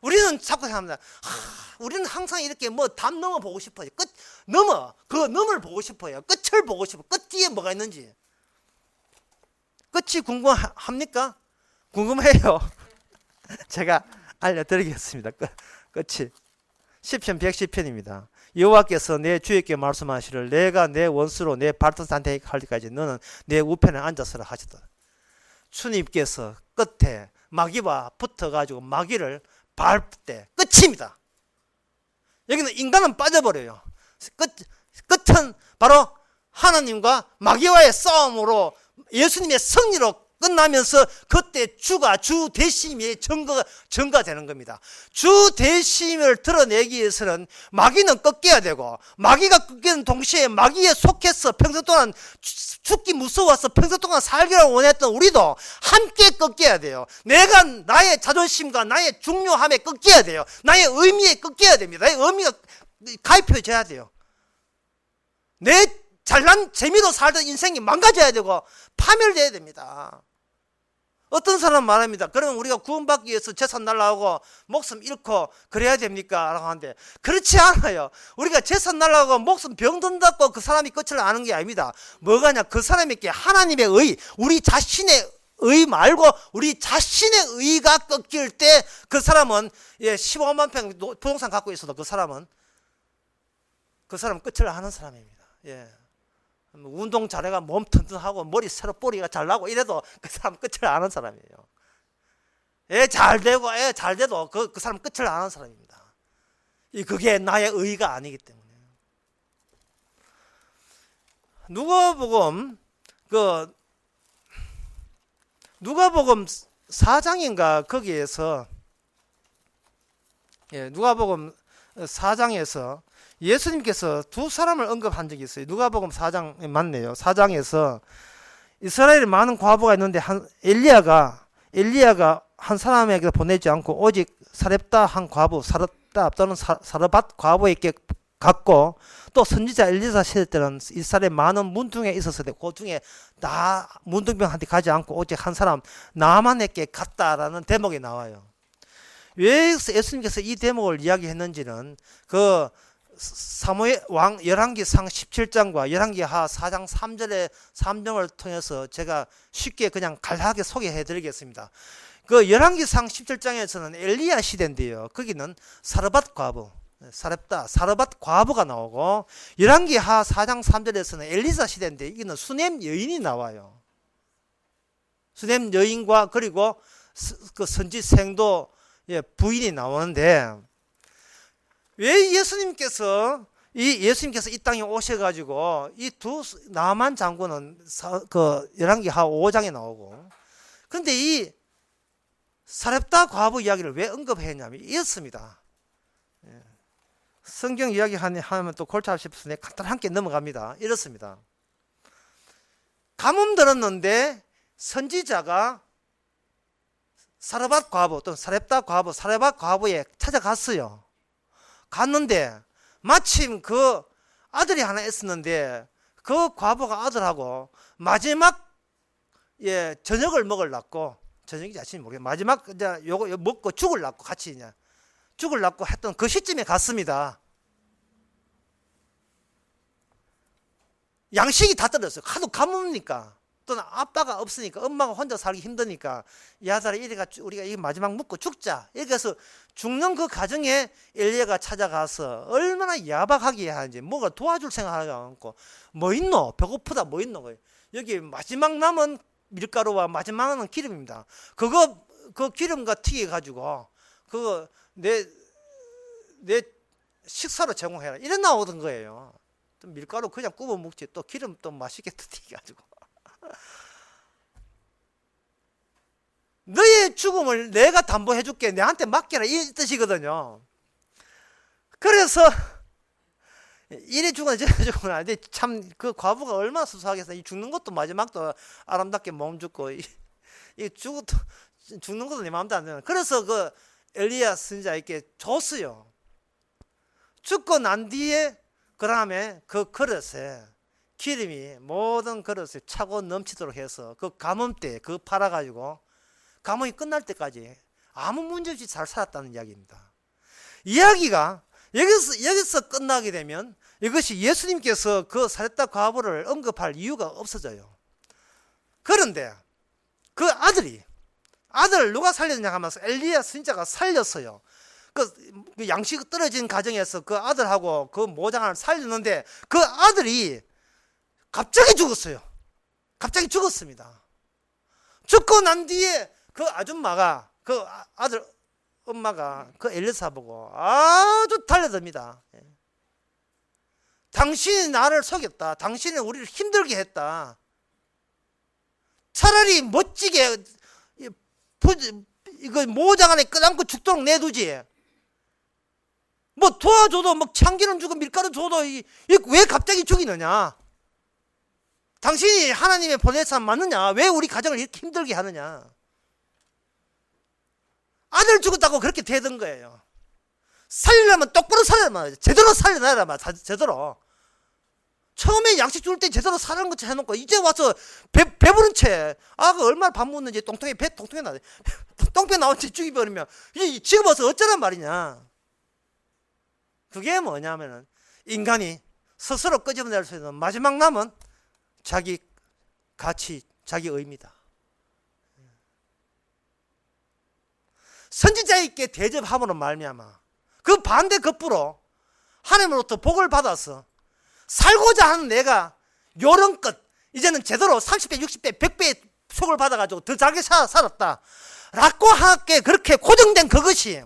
우리는 자꾸 생각합니다. 우리는 항상 이렇게 담 넘어 보고 싶어요. 넘을 보고 싶어요. 끝을 보고 싶어요. 끝 뒤에 뭐가 있는지. 끝이 궁금합니까? 궁금해요. 제가 알려드리겠습니다. 끝이 시편 110편입니다. 여호와께서 내 주에게 말씀하시를 내가 내 원수로 내 발등상태 할 때까지 너는 내 우편에 앉아서라 하셨다. 주님께서 끝에 마귀와 붙어가지고 마귀를 밟을 때 끝입니다. 여기는 인간은 빠져버려요. 끝은 바로 하나님과 마귀와의 싸움으로 예수님의 승리로 끝나면서 그때 주가 주 대심이 증거되는 겁니다. 주 대심을 드러내기 위해서는 마귀는 꺾여야 되고 마귀가 꺾이는 동시에 마귀에 속해서 평생 동안 죽기 무서워서 평생 동안 살기를 원했던 우리도 함께 꺾여야 돼요. 내가 나의 자존심과 나의 중요함에 꺾여야 돼요. 나의 의미에 꺾여야 됩니다. 나의 의미가 가입혀져야 돼요. 내 잘난 재미로 살던 인생이 망가져야 되고 파멸돼야 됩니다. 어떤 사람 말합니다. 그러면 우리가 구원받기 위해서 재산 날라가고 목숨 잃고 그래야 됩니까? 라고 하는데 그렇지 않아요. 우리가 재산 날라가고 목숨 병든다고 그 사람이 끝을 아는 게 아닙니다. 뭐가냐? 그 사람에게 하나님의 의, 우리 자신의 의 말고 우리 자신의 의가 꺾일 때 그 사람은 15만 평 부동산 갖고 있어도 그 사람은 끝을 아는 사람입니다. 운동 잘해가 몸 튼튼하고 머리 새로 뿌리가 잘 나고 이래도 그 사람 끝을 아는 사람이에요. 애 잘 되고 애 잘 돼도 그 사람 끝을 아는 사람입니다. 그게 나의 의가 아니기 때문에. 누가복음 4장인가 거기에서 누가복음 4장에서 예수님께서 두 사람을 언급한 적이 있어요. 누가복음 4장 맞네요. 4장에서 이스라엘에 많은 과부가 있는데 엘리야가 한 사람에게 보내지 않고 오직 사렙다 한 과부, 사렙다 또는 사르밧 과부에게 갔고 또 선지자 엘리사 시대 때는 이스라엘 많은 문둥에 있었을 때 그 중에 다 문둥병한테 가지 않고 오직 한 사람 나만에게 갔다라는 대목이 나와요. 왜 예수님께서 이 대목을 이야기했는지는 그 사무엘 왕 열왕기상 17장과 열왕기하 4장 3절의 3절을 통해서 제가 쉽게 그냥 간략하게 소개해 드리겠습니다. 그 열왕기상 17장에서는 엘리야 시대인데요. 거기는 사르밧 과부, 사르밧 과부가 나오고 열왕기하 4장 3절에서는 엘리사 시대인데 이기는 수넴 여인이 나와요. 수넴 여인과 그리고 그 선지 생도 부인이 나오는데 왜 예수님께서 이 땅에 오셔가지고 이 두 나만 장군은 그 열왕기하 5장에 나오고 근데 이 사렙다 과부 이야기를 왜 언급했냐면 이었습니다. 성경 이야기 하면 또 골치 아프실 수 있는데 간단하게 넘어갑니다. 이렇습니다. 가뭄 들었는데 선지자가 사르밧 과부 또는 사렙다 과부, 사르밧 과부에 찾아갔어요. 갔는데 마침 그 아들이 하나 있었는데 그 과부가 아들하고 마지막 저녁을 먹으려고 저녁이 자신이 모르겠어요. 마지막 이제 요거 먹고 죽으려고 같이 이제 죽으려고 했던 그 시점에 갔습니다. 양식이 다 떨어졌어요. 하도 가뭄이니까 또는 아빠가 없으니까 엄마가 혼자 살기 힘드니까 이 아들아 이래가 우리가 이 마지막 먹고 죽자 이렇게 해서 죽는 그 가정에 엘리야가 찾아가서 얼마나 야박하게 하는지 뭐가 도와줄 생각하지 않고 뭐 있노 배고프다 뭐 있노 여기 마지막 남은 밀가루와 마지막 남은 기름입니다. 그 기름과 튀겨 가지고 그거 내 식사로 제공해라 이래 나오던 거예요. 또 밀가루 그냥 구워 먹지 또 기름 또 맛있게 튀겨 가지고 너의 죽음을 내가 담보해 줄게 내한테 맡겨라 이 뜻이거든요. 그래서 이래 죽으나 저래 죽으나 참 그 과부가 얼마나 수수하겠어. 이 죽는 것도 마지막도 아름답게 몸 죽고 이 죽는 것도 내 마음대로 안 되는. 그래서 그 엘리야 선지자에게 줬어요. 죽고 난 뒤에 그 다음에 그 그릇에 기름이 모든 그릇에 차고 넘치도록 해서 그 가뭄 때 그거 팔아가지고 가뭄이 끝날 때까지 아무 문제 없이 잘 살았다는 이야기입니다. 이야기가 여기서 끝나게 되면 이것이 예수님께서 그 사렙다 과부를 언급할 이유가 없어져요. 그런데 그 아들이 아들 누가 살렸냐 하면서 엘리야 선지자가 살렸어요. 그 양식 떨어진 가정에서 그 아들하고 그 모장을 살렸는데 그 아들이 갑자기 죽었어요. 갑자기 죽었습니다. 죽고 난 뒤에 그 아줌마가 그 아들 엄마가 그 엘리사 보고 아주 달려듭니다. 당신이 나를 속였다. 당신이 우리를 힘들게 했다. 차라리 멋지게 이거 모장 안에 끄담고 죽도록 내두지. 뭐 도와줘도 뭐 참기름 주고 밀가루 줘도 왜 갑자기 죽이느냐? 당신이 하나님의 보낸 사람 맞느냐? 왜 우리 가정을 이렇게 힘들게 하느냐? 아들 죽었다고 그렇게 되던 거예요. 살리려면 똑바로 살려야만, 제대로 살려놔야만, 제대로. 처음에 양식 줄 때 제대로 사는 것처럼 해놓고 이제 와서 배부른 채 그 얼마나 밥 먹는지 똥통에 나네. 똥배 나온 채 죽이버리면 지금 와서 어쩌란 말이냐. 그게 뭐냐면은 인간이 스스로 끄집어낼 수 있는 마지막 남은 자기 가치, 자기 의미다. 선지자에게 대접함으로 말미암아 그 반대 급부로 하나님으로부터 복을 받아서 살고자 하는 내가 요런껏 이제는 제대로 30배, 60배, 100배의 속을 받아가지고 더 잘게 살았다 라고 하게 그렇게 고정된 그것이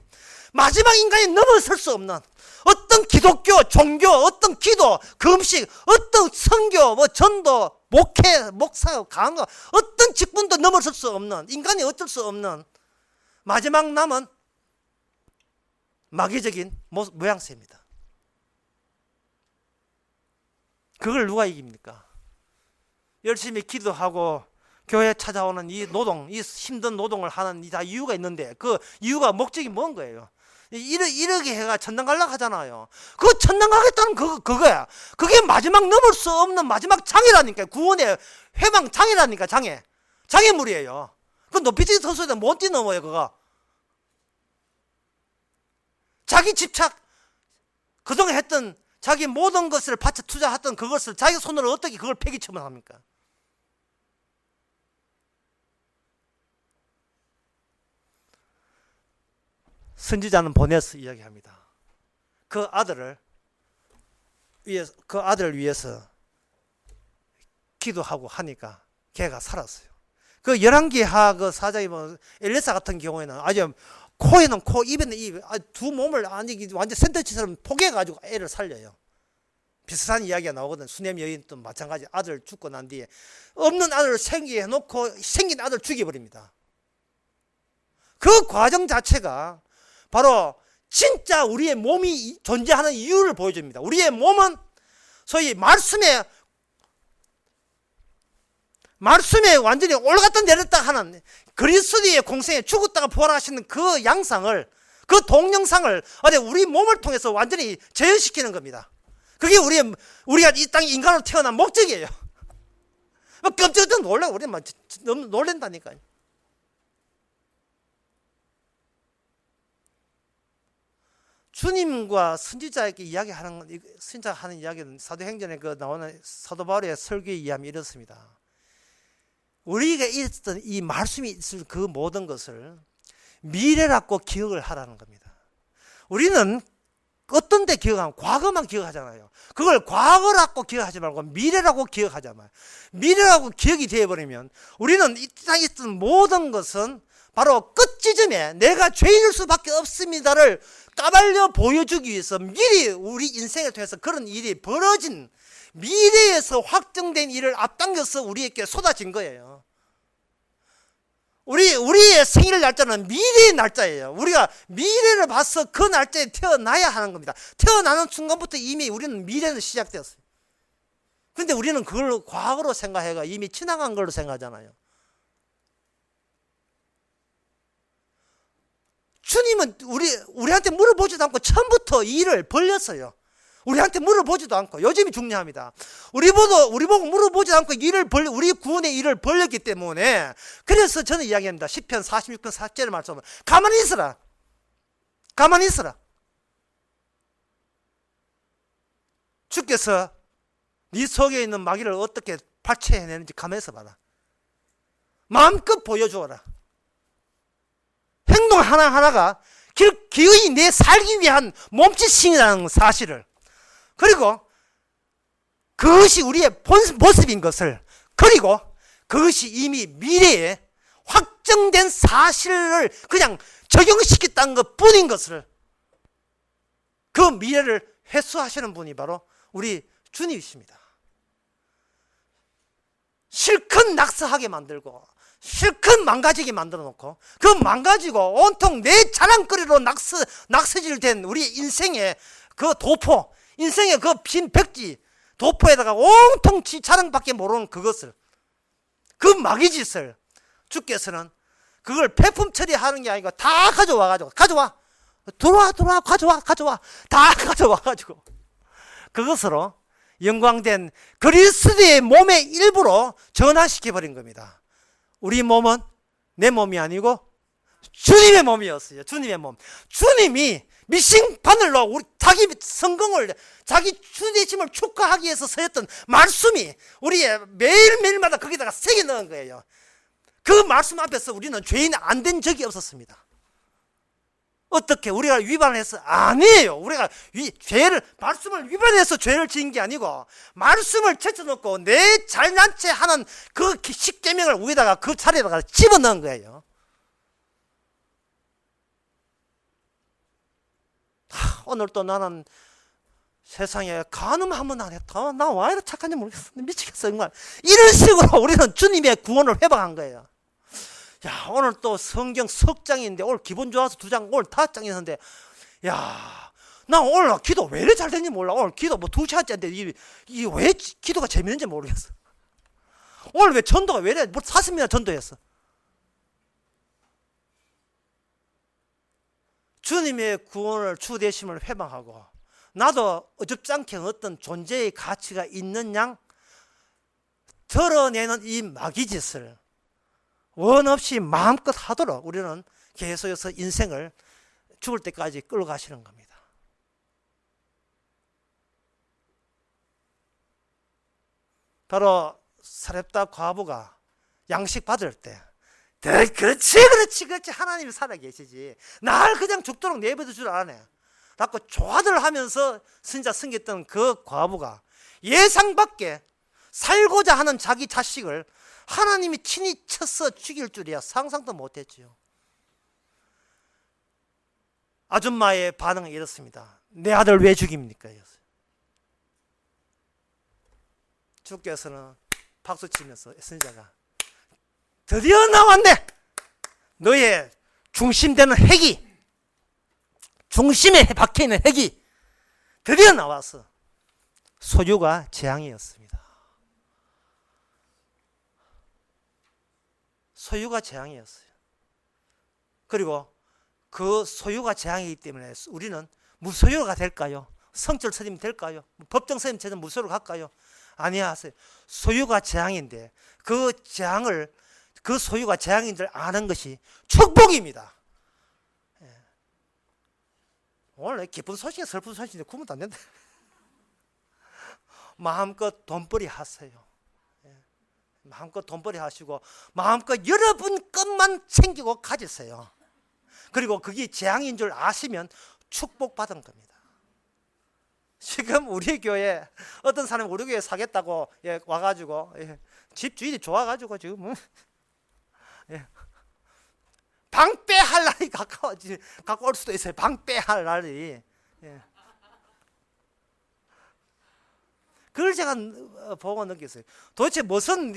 마지막 인간이 넘어설 수 없는 어떤 기독교, 종교, 어떤 기도, 금식, 어떤 선교, 뭐 전도, 목회, 목사, 강도, 어떤 직분도 넘어설 수 없는 인간이 어쩔 수 없는 마지막 남은 마귀적인 모양새입니다. 그걸 누가 이깁니까? 열심히 기도하고 교회 찾아오는 이 노동, 이 힘든 노동을 하는 다 이유가 있는데 그 이유가 목적이 뭔 거예요? 이렇게 해가 천당 가려고 하잖아요. 그 천당 가겠다는 그거야. 그게 마지막 넘을 수 없는 마지막 장이라니까. 구원의 회방 장이라니까. 장애물이에요. 그 높이뛰기 선수들 못 뛰어넘어요 그거. 자기 집착, 그동안 했던 자기 모든 것을 바쳐 투자했던 그것을 자기 손으로 어떻게 그걸 폐기처분 합니까? 선지자는 보내서 이야기합니다. 그 아들을 위해서 기도하고 하니까 걔가 살았어요. 그 11기하 그 사장이 뭐 엘리사 같은 경우에는 아주 코에는 코, 입에는 입, 두 몸을 완전 샌드위치처럼 포개가지고 애를 살려요. 비슷한 이야기가 나오거든. 수넴 여인도 마찬가지. 아들 죽고 난 뒤에 없는 아들을 생기게 해놓고 생긴 아들 죽여버립니다. 그 과정 자체가 바로 진짜 우리의 몸이 존재하는 이유를 보여줍니다. 우리의 몸은 소위 말씀에 완전히 올랐다 내렸다 하는 그리스도의 공생에 죽었다가 부활하시는 그 양상을, 그 동영상을 우리 몸을 통해서 완전히 재현시키는 겁니다. 그게 우리가 이 땅에 인간으로 태어난 목적이에요. 깜짝깜짝 놀라. 우리 막 너무 놀란다니까요. 주님과 선지자에게 이야기하는, 선지자가 하는 이야기는 사도행전에 그 나오는 사도 바울의 설교에 의하면 이렇습니다. 우리가 있었던 이 말씀이 있을 그 모든 것을 미래라고 기억을 하라는 겁니다. 우리는 어떤 데 기억하면 과거만 기억하잖아요. 그걸 과거라고 기억하지 말고 미래라고 기억하자 말. 미래라고 기억이 되어버리면 우리는 이 땅에 있던 모든 것은 바로 끝지점에 내가 죄인일 수밖에 없습니다를 까발려 보여주기 위해서 미리 우리 인생을 통해서 그런 일이 벌어진 미래에서 확정된 일을 앞당겨서 우리에게 쏟아진 거예요. 우리의 생일 날짜는 미래의 날짜예요. 우리가 미래를 봐서 그 날짜에 태어나야 하는 겁니다. 태어나는 순간부터 이미 우리는 미래는 시작되었어요. 그런데 우리는 그걸 과거로 생각해가 이미 지나간 걸로 생각하잖아요. 주님은 우리한테 물어보지도 않고 처음부터 일을 벌렸어요. 우리한테 물어보지도 않고. 요즘이 중요합니다. 우리 보고 물어보지도 않고 우리 구원의 일을 벌렸기 때문에, 그래서 저는 이야기합니다. 시편 46편 4절의 말씀은 가만히 있어라. 가만히 있어라. 주께서 네 속에 있는 마귀를 어떻게 발췌해내는지 가만히 있어 봐라. 마음껏 보여주어라. 행동 하나하나가 기어이 내 살기 위한 몸짓이라는 사실을, 그리고 그것이 우리의 모습인 것을, 그리고 그것이 이미 미래에 확정된 사실을 그냥 적용시켰다는 것 뿐인 것을, 그 미래를 회수하시는 분이 바로 우리 주님이십니다. 실컷 낙서하게 만들고 실컷 망가지게 만들어 놓고 그 망가지고 온통 내 자랑거리로 낙서질 된 우리 인생의 그 도포, 인생의 그 빈 백지 도포에다가 온통 자랑밖에 모르는 그것을, 그 마귀짓을 주께서는 그걸 폐품 처리하는 게 아니고 다 가져와 다 가져와가지고 그것으로 영광된 그리스도의 몸의 일부로 전환시켜버린 겁니다. 우리 몸은 내 몸이 아니고 주님의 몸이었어요. 주님의 몸. 주님이 미싱 바늘로 우리 자기 성공을, 자기 주되심을 축하하기 위해서 서였던 말씀이 우리의 매일매일마다 거기다가 새겨 넣은 거예요. 그 말씀 앞에서 우리는 죄인 안 된 적이 없었습니다. 어떻게 우리가 위반을 해서? 아니에요. 우리가 말씀을 위반해서 죄를 지은 게 아니고 말씀을 제쳐놓고 내 잘난 체 하는 그 십계명을 위에다가 그 자리에다가 집어넣은 거예요. 오늘 또 나는 세상에 간음 한번 안 했다. 나 왜 이렇게 착한지 모르겠어. 미치겠어 정말. 이런 식으로 우리는 주님의 구원을 회복한 거예요. 야, 오늘 또 성경 석 장인데 오늘 기분 좋아서 2장, 오늘 5장이었는데, 야, 나 오늘 기도 왜 이렇게 잘 되는지 몰라. 오늘 기도 뭐 2시간째인데 이 왜 기도가 재밌는지 모르겠어. 오늘 왜 전도가 왜 이래? 뭐 40명이나 전도했어. 주님의 구원을, 주되심을 회방하고 나도 어줍잖게 어떤 존재의 가치가 있는 양 드러내는 이 마귀짓을 원 없이 마음껏 하도록 우리는 계속해서 인생을 죽을 때까지 끌고 가시는 겁니다. 바로 사렙다 과부가 양식 받을 때 그렇지 하나님이 살아계시지 날 그냥 죽도록 내버려 줄 아네 라고 조화를 하면서 진짜 섬겼던 그 과부가 예상 밖에 살고자 하는 자기 자식을 하나님이 친히 쳐서 죽일 줄이야 상상도 못했지요. 아줌마의 반응은 이렇습니다. 내 아들 왜 죽입니까? 주께서는 박수치면서 선지자가 드디어 나왔네. 너의 중심되는 핵이, 중심에 박혀있는 핵이 드디어 나왔어. 소유가 재앙이었습니다. 소유가 재앙이었어요. 그리고 그 소유가 재앙이기 때문에 우리는 무소유가 될까요? 성질 서림 될까요? 법정 서림 제도 무소유로 갈까요? 아니하세요. 소유가 재앙인데 그 소유가 재앙인 줄 아는 것이 축복입니다. 오늘 기쁜 소식이 슬픈 소식인데 구분도 안 된다. 마음껏 돈벌이 하세요. 마음껏 돈벌이 하시고 마음껏 여러분 것만 챙기고 가지세요. 그리고 그게 재앙인 줄 아시면 축복받은 겁니다. 지금 우리 교회 어떤 사람이 우리 교회 사겠다고 와가지고 집 주인이 좋아가지고 지금 방빼할 날이 가까울 수도 있어요. 방빼할 날이. 그걸 제가 보고 느꼈어요. 도대체 무슨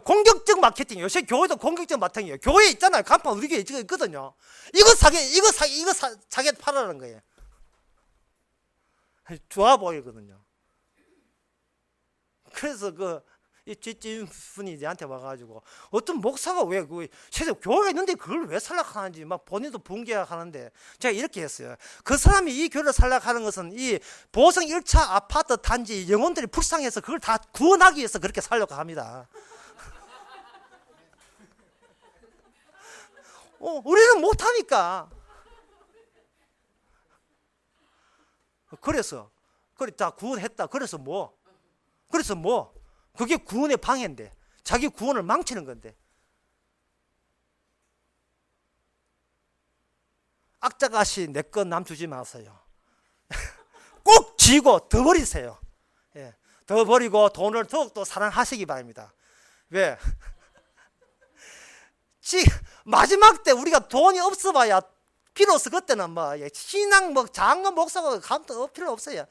공격적 마케팅, 요새 교회도 공격적 마케팅이에요. 교회 있잖아요. 간판 우리 교회 있거든요. 이거 사게 팔아라는 거예요. 좋아 보이거든요. 그래서 이 뒷집 분이 저한테 와가지고 어떤 목사가 왜 세상 교회가 있는데 그걸 왜 살락하는지 막 본인도 붕괴하는데 제가 이렇게 했어요. 그 사람이 이 교회를 살락하는 것은 이 보성 1차 아파트 단지 영혼들이 불쌍해서 그걸 다 구원하기 위해서 그렇게 살려고 합니다. 우리는 못하니까. 그래서 다 구원했다. 그래서 뭐? 그게 구원의 방해인데 자기 구원을 망치는 건데 악자가시 내 거 남 주지 마세요. 꼭 쥐고 더 버리세요. 예, 더 버리고 돈을 더욱더 사랑하시기 바랍니다. 왜? 마지막 때 우리가 돈이 없어봐야 비로소 그때는 뭐 신앙 뭐 장관 목사가 감도 필요 없어요.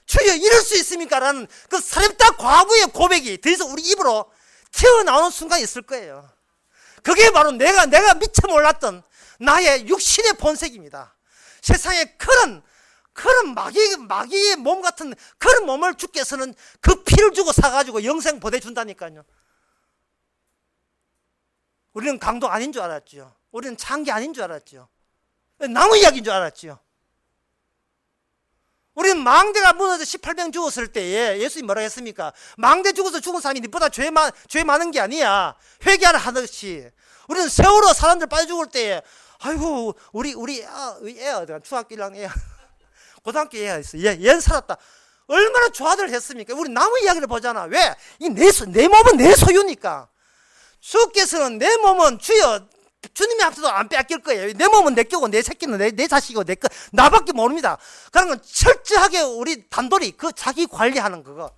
주여 이럴 수 있습니까? 라는 그 사렙다 과부의 고백이 더 이상 우리 입으로 튀어나오는 순간이 있을 거예요. 그게 바로 내가 미처 몰랐던 나의 육신의 본색입니다. 세상에 그런 마귀의 몸 같은 그런 몸을 주께서는 그 피를 주고 사가지고 영생 보내준다니까요. 우리는 강도 아닌 줄 알았죠. 우리는 창기 아닌 줄 알았죠. 나무 이야기인 줄 알았죠. 우리는 망대가 무너져 18명 죽었을 때에 예수님이 뭐라고 했습니까? 망대 죽어서 죽은 사람이 니보다 죄 많은 게 아니야. 회개하라 하듯이 우리는 세월호 사람들 빠져 죽을 때에 아이고 우리 애가 중학교 1학년 애 고등학교 애가 있어. 얘는 살았다. 얼마나 좋아들 했습니까? 우리 나무 이야기를 보잖아. 왜? 내 몸은 내 소유니까. 주께서는 내 몸은 주님이 앞서도 안 빼앗길 거예요. 내 몸은 내 거고 내 새끼는 내 자식이고 내 거 나밖에 모릅니다. 그런 건 철저하게 우리 단돌이 그 자기 관리하는 그거.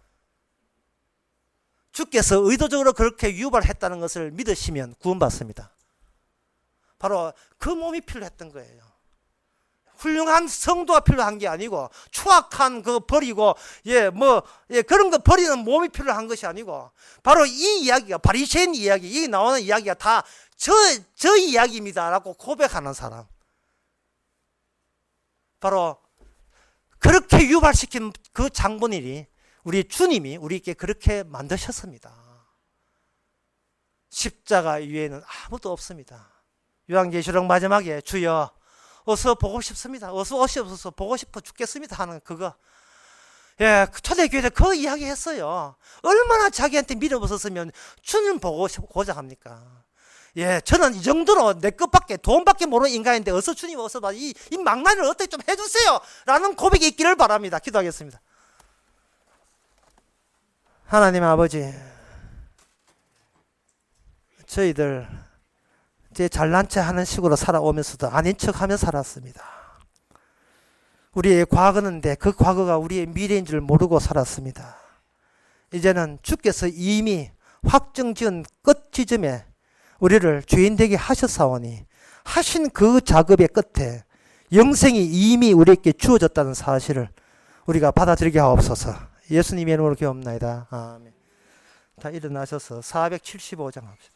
주께서 의도적으로 그렇게 유발했다는 것을 믿으시면 구원받습니다. 바로 그 몸이 필요했던 거예요. 훌륭한 성도가 필요한 게 아니고 추악한 그 버리고 그런 거 버리는 몸이 필요한 것이 아니고 바로 이 이야기가 바리새인 이야기, 이 나오는 이야기가 다 저 이야기입니다라고 고백하는 사람. 바로 그렇게 유발시킨 그 장본인이 우리 주님이 우리에게 그렇게 만드셨습니다. 십자가 위에는 아무도 없습니다. 요한계시록 마지막에 주여 어서 보고 싶습니다. 어서 오시옵소서 보고 싶어 죽겠습니다 하는 그거. 예, 초대교회에서 그 이야기 했어요. 얼마나 자기한테 믿어보셨으면 주님 보고자 합니까? 예, 저는 이 정도로 내 것밖에 돈밖에 모르는 인간인데 어서 주님 어서 봐. 이 망나니를 어떻게 좀 해주세요 라는 고백이 있기를 바랍니다. 기도하겠습니다. 하나님 아버지, 저희들 이제 잘난 체 하는 식으로 살아오면서도 아닌 척하며 살았습니다. 우리의 과거는데 그 과거가 우리의 미래인 줄 모르고 살았습니다. 이제는 주께서 이미 확정지은 끝 지점에 우리를 주인 되게 하셨사오니 하신 그 작업의 끝에 영생이 이미 우리에게 주어졌다는 사실을 우리가 받아들이게 하옵소서. 예수님의 이름으로 기도합나이다. 아멘. 다 일어나셔서 475장 합시다.